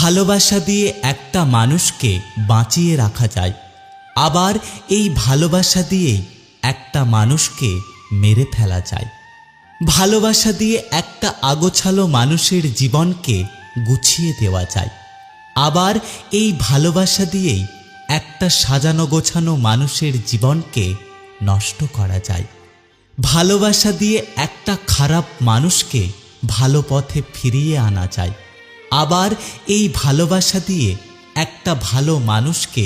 ভালোবাসা দিয়ে একটা মানুষকে বাঁচিয়ে রাখা যায়, আবার এই ভালোবাসা দিয়েই একটা মানুষকে মেরে ফেলা যায়। ভালোবাসা দিয়ে একটা আগোছালো মানুষের জীবনকে গুছিয়ে দেওয়া যায়, আবার এই ভালোবাসা দিয়েই একটা সাজানো গোছানো মানুষের জীবনকে নষ্ট করা যায়। ভালোবাসা দিয়ে একটা খারাপ মানুষকে ভালো পথে ফিরিয়ে আনা যায়, আবার এই ভালোবাসা দিয়ে একটা ভালো মানুষকে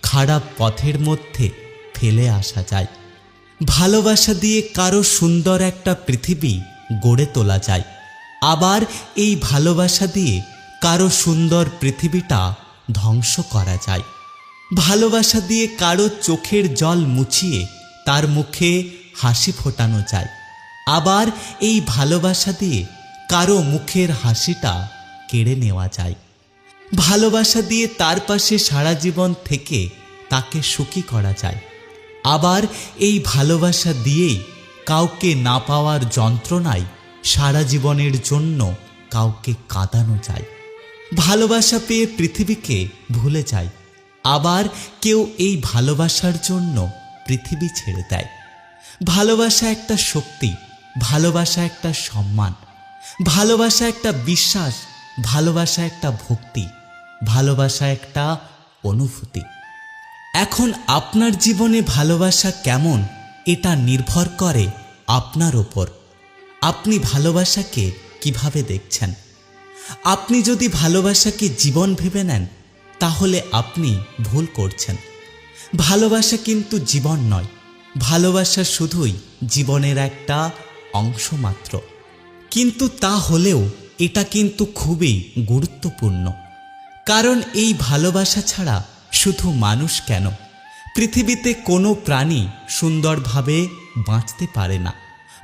খারাপ পথের মধ্যে ফেলে আসা যায়। ভালোবাসা দিয়ে কারো সুন্দর একটা পৃথিবী গড়ে তোলা যায়, আবার এই ভালোবাসা দিয়ে কারো সুন্দর পৃথিবীটা ধ্বংস করা যায়। ভালোবাসা দিয়ে কারো চোখের জল মুছিয়ে তার মুখে হাসি ফোটানো যায়, আবার এই ভালোবাসা দিয়ে কারো মুখের হাসিটা কেড়ে নেওয়া যায়। ভালোবাসা দিয়ে তার পাশে সারা জীবন থেকে তাকে সুখী করা যায়, আবার এই ভালোবাসা দিয়েই কাউকে না পাওয়ার যন্ত্রণায় সারা জীবনের জন্য কাউকে কাঁদানো যায়। ভালোবাসা পেয়ে পৃথিবীকে ভুলে যায়, আবার কেউ এই ভালোবাসার জন্য পৃথিবী ছেড়ে দেয়। ভালোবাসা একটা শক্তি, ভালোবাসা একটা সম্মান, ভালোবাসা একটা বিশ্বাস, ভালোবাসা একটা ভক্তি, ভালোবাসা একটা অনুভূতি। এখন আপনার জীবনে ভালোবাসা কেমন এটা নির্ভর করে আপনার ওপর। আপনি ভালোবাসাকে কিভাবে দেখছেন? আপনি যদি ভালোবাসাকে জীবন ভেবে নেন তাহলে আপনি ভুল করছেন। ভালোবাসা কিন্তু জীবন নয়, ভালোবাসা শুধুই জীবনের একটা অংশ মাত্র। কিন্তু তা হলেও এটা কিন্তু খুবই গুরুত্বপূর্ণ, কারণ এই ভালোবাসা ছাড়া শুধু মানুষ কেন, পৃথিবীতে কোনো প্রাণী সুন্দরভাবে বাঁচতে পারে না।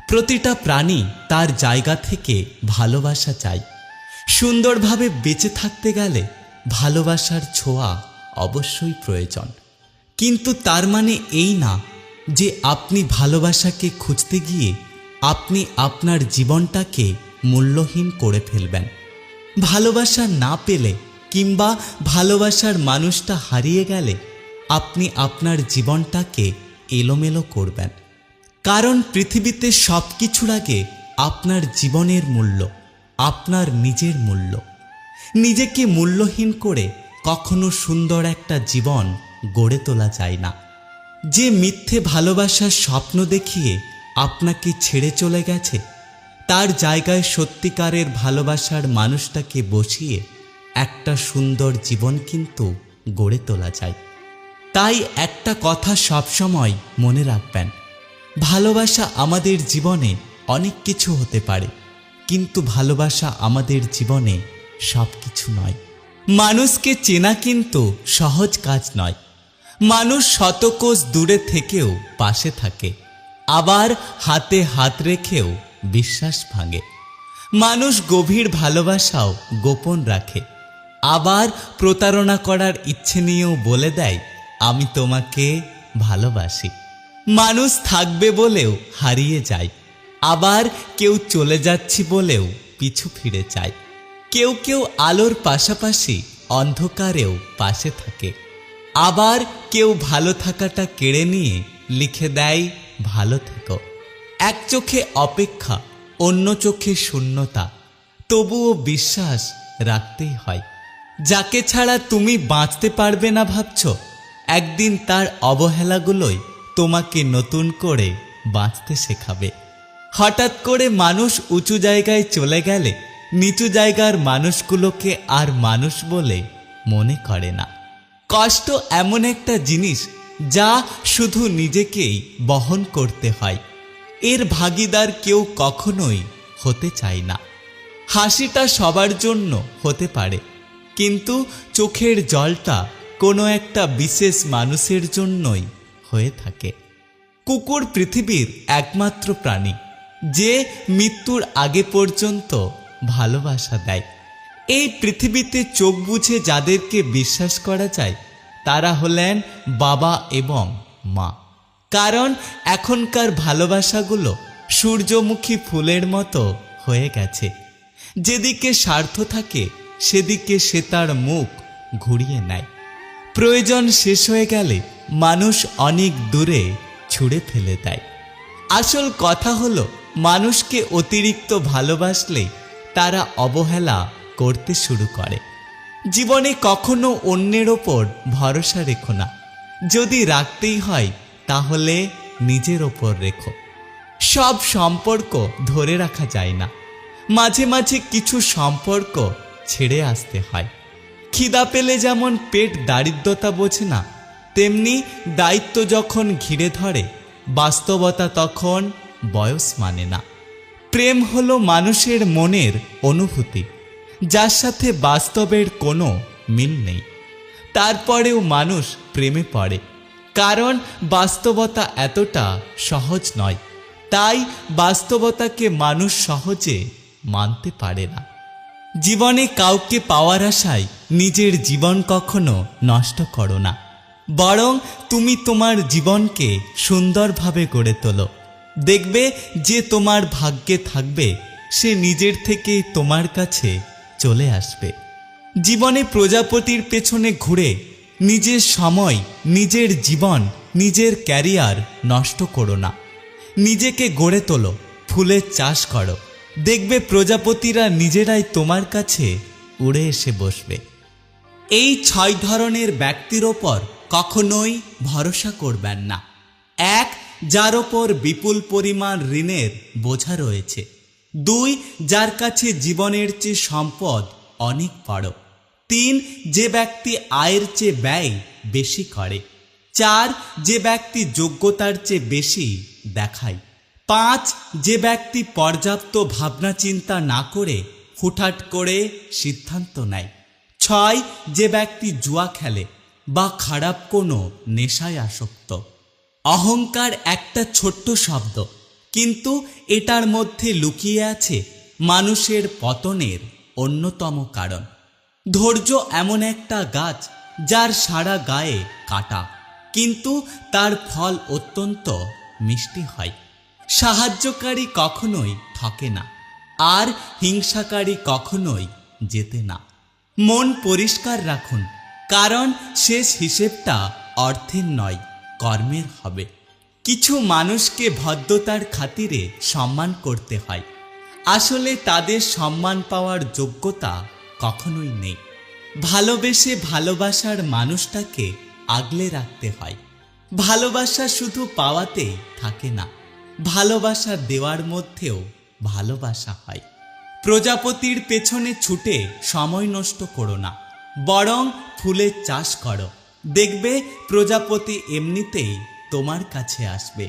প্রতিটা প্রাণী তার জায়গা থেকে ভালোবাসা চায়। সুন্দরভাবে বেঁচে থাকতে গেলে ভালোবাসার ছোঁয়া অবশ্যই প্রয়োজন। কিন্তু তার মানে এই না যে আপনি ভালোবাসাকে খুঁজতে গিয়ে আপনি আপনার জীবনটাকে মূল্যহীন করে ফেলবেন। ভালোবাসা না পেলে কিংবা ভালোবাসার মানুষটা হারিয়ে গেলে আপনি আপনার জীবনটাকে এলোমেলো করবেন। কারণ পৃথিবীতে সব কিছুর আগে আপনার জীবনের মূল্য, আপনার নিজের মূল্য। নিজেকে মূল্যহীন করে কখনো সুন্দর একটা জীবন গড়ে তোলা যায় না। যে মিথ্যে ভালোবাসার স্বপ্ন দেখিয়ে আপনাকে ছেড়ে চলে গেছে, তার জায়গায় সত্যিকারের ভালোবাসার মানুষটাকে বসিয়ে একটা সুন্দর জীবন কিন্তু গড়ে তোলা যায়। তাই একটা কথা সবসময় মনে রাখবেন, ভালোবাসা আমাদের জীবনে অনেক কিছু হতে পারে, কিন্তু ভালোবাসা আমাদের জীবনে সব কিছু নয়। মানুষকে চেনা কিন্তু সহজ কাজ নয়। মানুষ শত কোষ দূরে থেকেও পাশে থাকে, আবার হাতে হাত রেখেও বিশ্বাস ভাঙে। মানুষ গভীর ভালোবাসাও গোপন রাখে, আবার প্রতারণা করার ইচ্ছে নিয়েও বলে দেয় আমি তোমাকে ভালোবাসি। মানুষ থাকবে বলেও হারিয়ে যায়, আবার কেউ চলে যাচ্ছি বলেও পিছু ফিরে যায়। কেউ কেউ আলোর পাশাপাশি অন্ধকারেও পাশে থাকে, আবার কেউ ভালো থাকাটা কেড়ে নিয়ে লিখে দেয় ভালো থেকো। এক চোখে অপেক্ষা, অন্য চোখে শূন্যতা, তবুও বিশ্বাস রাখতেই হয়। যাকে ছাড়া তুমি বাঁচতে পারবে না ভাবছ, একদিন তার অবহেলাগুলোই তোমাকে নতুন করে বাঁচতে শেখাবে। হঠাৎ করে মানুষ উঁচু জায়গায় চলে গেলে নিচু জায়গার মানুষগুলোকে আর মানুষ বলে মনে করে না। কষ্ট এমন একটা জিনিস যা শুধু নিজেকেই বহন করতে হয়, এর ভাগীদার কেউ কখনোই হতে চায় না। হাসিটা সবার জন্য হতে পারে, কিন্তু চোখের জলটা কোনো একটা বিশেষ মানুষের জন্যই হয়ে থাকে। কুকুর পৃথিবীর একমাত্র প্রাণী যে মৃত্যুর আগে পর্যন্ত ভালোবাসা দেয়। এই পৃথিবীতে চোখ বুঝে যাদেরকে বিশ্বাস করা যায় তারা হলেন বাবা এবং মা। কারণ এখনকার ভালোবাসাগুলো সূর্যমুখী ফুলের মতো হয়ে গেছে। যেদিকে স্বার্থ থাকে সেদিকে সে তার মুখ ঘুরিয়ে নেয়। প্রয়োজন শেষ হয়ে গেলে মানুষ অনেক দূরে ছুঁড়ে ফেলে দেয়। আসল কথা হলো, মানুষকে অতিরিক্ত ভালোবাসলে তারা অবহেলা করতে শুরু করে। জীবনে কখনো অন্যের ওপর ভরসা রেখো না। যদি রাখতেই হয় তাহলে নিজের ওপর রেখো। সব সম্পর্ক ধরে রাখা যায় না, মাঝে মাঝে কিছু সম্পর্ক ছেড়ে আসতে হয়। খিদা পেলে যেমন পেট দারিদ্রতা বোঝে না, তেমনি দায়িত্ব যখন ঘিরে ধরে বাস্তবতা তখন বয়স মানে না। প্রেম হলো মানুষের মনের অনুভূতি, যার সাথে বাস্তবের কোনো মিল নেই। তারপরেও মানুষ প্রেমে পড়ে, কারণ বাস্তবতা এতটা সহজ নয়। তাই বাস্তবতাকে মানুষ সহজে মানতে পারে না। জীবনে কাউকে পাওয়ার আশায় নিজের জীবন কখনো নষ্ট করো না, বরং তুমি তোমার জীবনকে সুন্দরভাবে গড়ে তোলো। দেখবে যে তোমার ভাগ্যে থাকবে সে নিজের থেকেই তোমার কাছে চলে আসবে। জীবনে প্রজাপতির পেছনে ঘুরে নিজের সময়, নিজের জীবন, নিজের ক্যারিয়ার নষ্ট করো না। নিজেকে গড়ে তোলো, ফুলের চাষ করো। দেখবে প্রজাপতিরা নিজেরাই তোমার কাছে উড়ে এসে বসবে। এই 6 ধরনের ব্যক্তির ওপর কখনোই ভরসা করবেন না। 1. যার ওপর বিপুল পরিমাণ ঋণের বোঝা রয়েছে। 2. যার কাছে জীবনের চেয়ে সম্পদ অনেক বড়। 3. যে ব্যক্তি আয়ের চেয়ে ব্যয় বেশি করে। 4. যে ব্যক্তি যোগ্যতার চেয়ে বেশি দেখায়। 5. যে ব্যক্তি পর্যাপ্ত ভাবনা চিন্তা না করে হুটহাট করে সিদ্ধান্ত নেয়। 6. যে ব্যক্তি জুয়া খেলে বা খারাপ কোনো নেশায় আসক্ত। অহংকার একটা ছোট্ট শব্দ, কিন্তু এটার মধ্যে লুকিয়ে আছে মানুষের পতনের অন্যতম কারণ। ধৈর্য এমন একটা গাছ যার সারা গায়ে কাটা, কিন্তু তার ফল অত্যন্ত মিষ্টি হয়। সাহায্যকারী কখনোই ঠকে না, আর হিংসাকারী কখনোই জেতে না। মন পরিষ্কার রাখুন, কারণ শেষ হিসেবটা অর্থের নয়, কর্মের হবে। কিছু মানুষকে ভদ্রতার খাতিরে সম্মান করতে হয়, আসলে তাদের সম্মান পাওয়ার যোগ্যতা কখনোই নেই। ভালোবেসে ভালোবাসার মানুষটাকে আগলে রাখতে হয়। ভালোবাসা শুধু পাওয়াতেই থাকে না, ভালোবাসা দেওয়ার মধ্যেও ভালোবাসা হয়। প্রজাপতির পেছনে ছুটে সময় নষ্ট করো না, বরং ফুলের চাষ করো। দেখবে প্রজাপতি এমনিতেই তোমার কাছে আসবে।